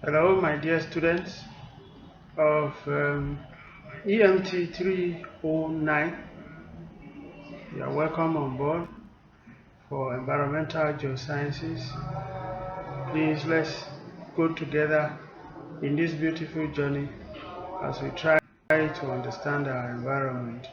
Hello, my dear students of EMT 309. You are welcome on board for Environmental Geosciences. Please, let's go together in this beautiful journey as we try to understand our environment.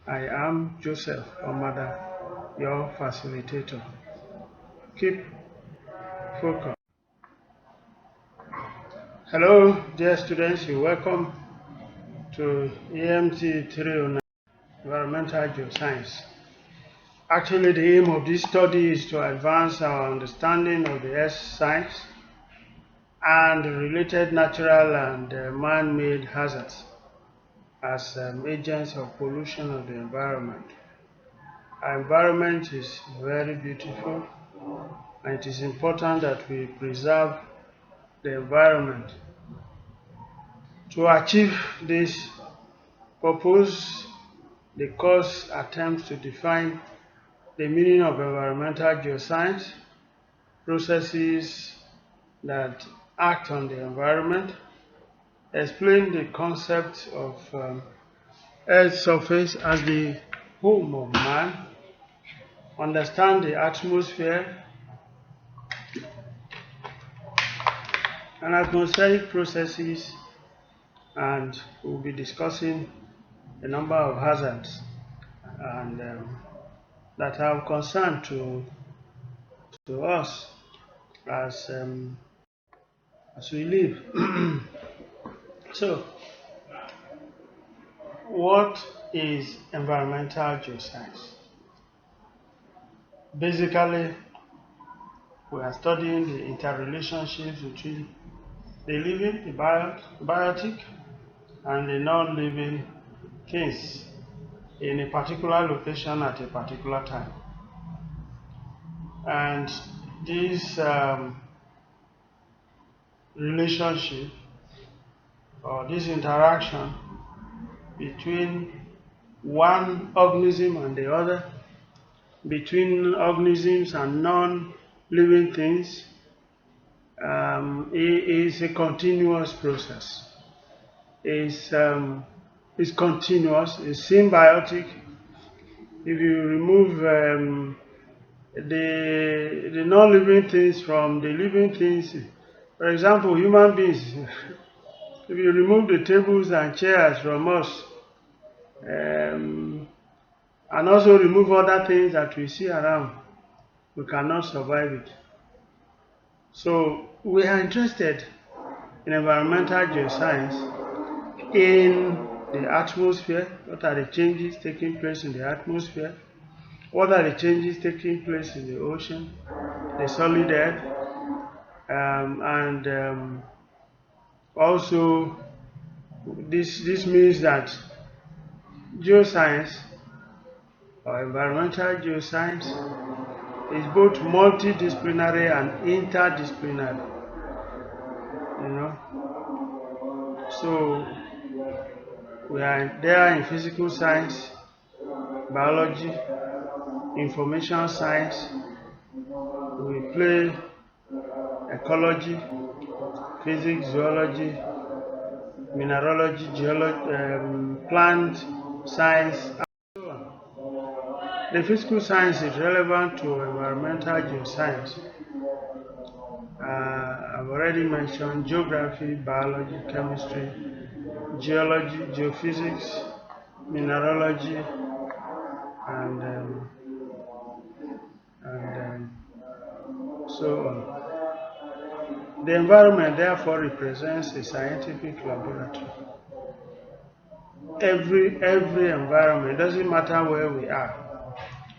I am Joseph Omada, your facilitator. Keep focused. Hello, dear students. You're welcome to EMT 309. Environmental Geoscience. Actually, the aim of this study is to advance our understanding of the earth science and related natural and man-made hazards as agents of pollution of the environment. Our environment is very beautiful, and it is important that we preserve the environment. To achieve this purpose, the course attempts to define the meaning of environmental geoscience, processes that act on the environment, explain the concept of Earth's surface as the home of man, understand the atmosphere and atmospheric processes, and we'll be discussing a number of hazards and that are of concern to us as we live. So, what is environmental geoscience? Basically, we are studying the interrelationships between the living, the biotic, and the non-living things in a particular location at a particular time. And this relationship or this interaction between one organism and the other, between organisms and non-living things, is a continuous process. It's continuous, it's symbiotic. If you remove the non-living things from the living things, for example, human beings, if you remove the tables and chairs from us, and also remove other things that we see around, we cannot survive it. So we are interested in environmental geoscience in the atmosphere. What are the changes taking place in the atmosphere? What are the changes taking place in the ocean, the solid earth, and also this means that geoscience or environmental geoscience is both multidisciplinary and interdisciplinary. So we are there in physical science, biology, information science. We play ecology, physics, zoology, mineralogy, geology, plant science, and so on. The physical science is relevant to environmental geoscience. I've already mentioned geography, biology, chemistry, geology, geophysics, mineralogy, and so on. The environment therefore represents a scientific laboratory. Every environment, it doesn't matter where we are,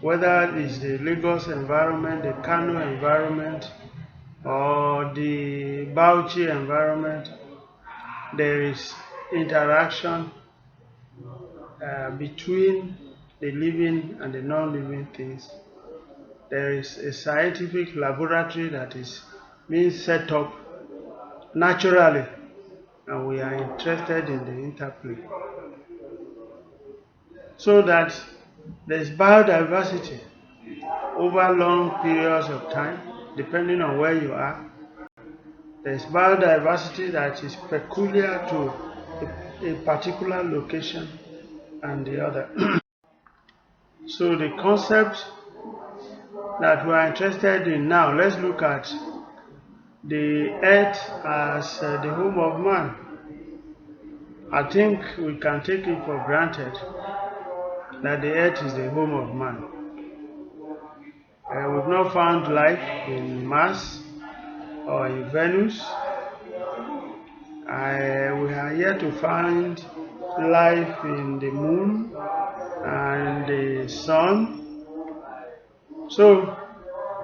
whether it's the Lagos environment, the Kano environment, or the Bauchi environment, there is interaction between the living and the non-living things. There is a scientific laboratory that is being set up naturally, and we are interested in the interplay, so that there is biodiversity over long periods of time, depending on where you are. There's biodiversity that is peculiar to a particular location and the other. So the concept that we are interested in now, let's look at the earth as the home of man. I think we can take it for granted that the earth is the home of man. We've not found life in Mars or in Venus. We are yet to find life in the moon and the sun. So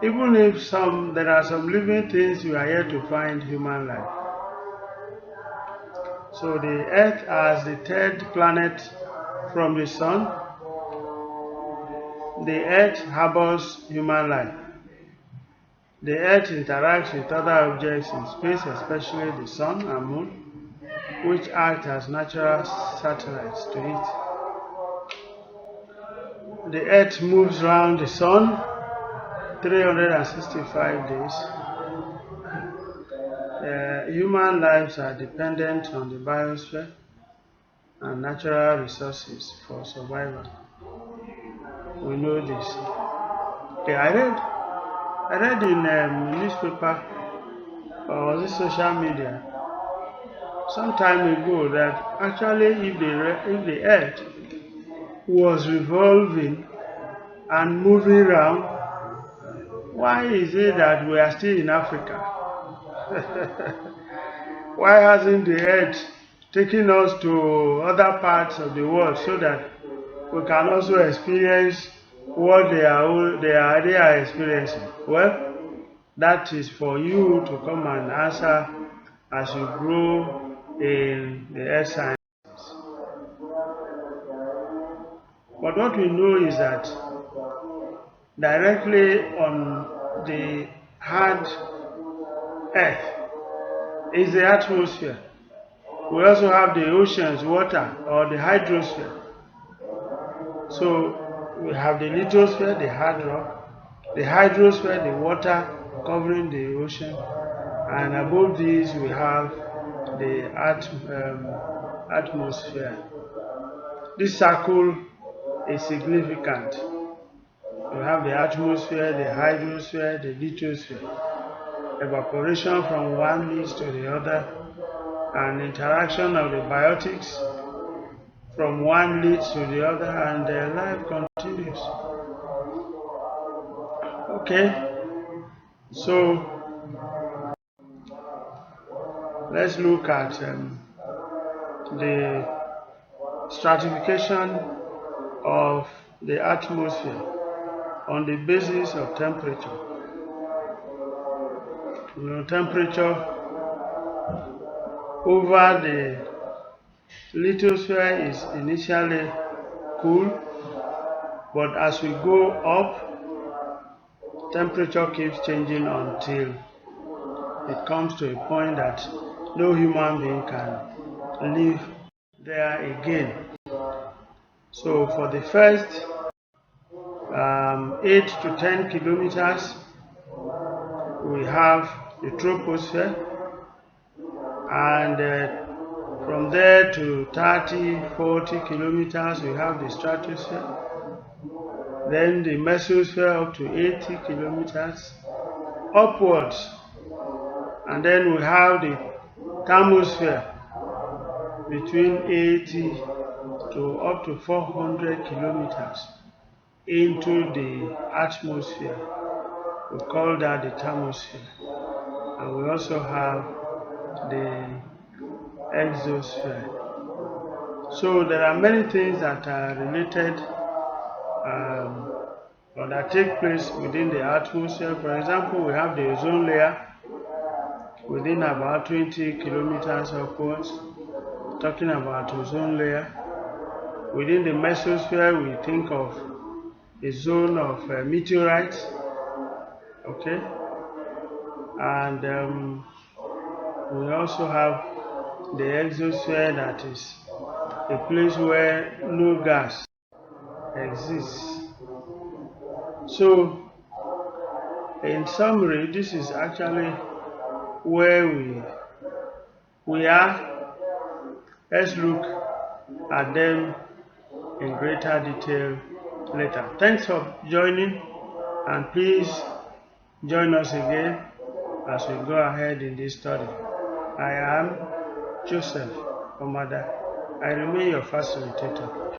even if there are some living things, we are yet to find human life. So the earth as the third planet from the sun, the earth harbors human life. The earth interacts with other objects in space, especially the sun and moon, which act as natural satellites to it. The earth moves around the sun 365 days. Human lives are dependent on the biosphere and natural resources for survival. We know this. Okay, I read in a newspaper, or was it social media, some time ago, that actually if the earth was revolving and moving around, why is it that we are still in Africa? Why hasn't the earth taken us to other parts of the world so that we can also experience what they are experiencing? Well, that is for you to come and answer as you grow in the earth science. But what we know is that directly on the hard earth is the atmosphere. We also have the oceans, water, or the hydrosphere. So we have the lithosphere, the hard rock, the hydrosphere, the water covering the ocean, and above these we have the atmosphere. This circle is significant. We have the atmosphere, the hydrosphere, the lithosphere. Evaporation from one leads to the other, and interaction of the biotics from one leads to the other, and their life continues. Okay, so let's look at the stratification of the atmosphere on the basis of temperature. Temperature over the lithosphere is initially cool, but as we go up, temperature keeps changing until it comes to a point that no human being can live there again. So for the first 8 to 10 kilometers, we have the troposphere, and from there to 30-40 kilometers we have the stratosphere, then the mesosphere up to 80 kilometers upwards, and then we have the thermosphere between 80 to up to 400 kilometers into the atmosphere. We call that the thermosphere. And we also have the exosphere. So there are many things that are related or that take place within the atmosphere. For example, we have the ozone layer within about 20 kilometers upwards. Talking about ozone layer. Within the mesosphere, we think of a zone of meteorites. Okay, and we also have the exosphere, that is a place where no gas exists. So in summary, this is actually where we are. Let's look at them in greater detail later. Thanks for joining, and please join us again as we go ahead in this study. I am Joseph Omada. I remain your facilitator.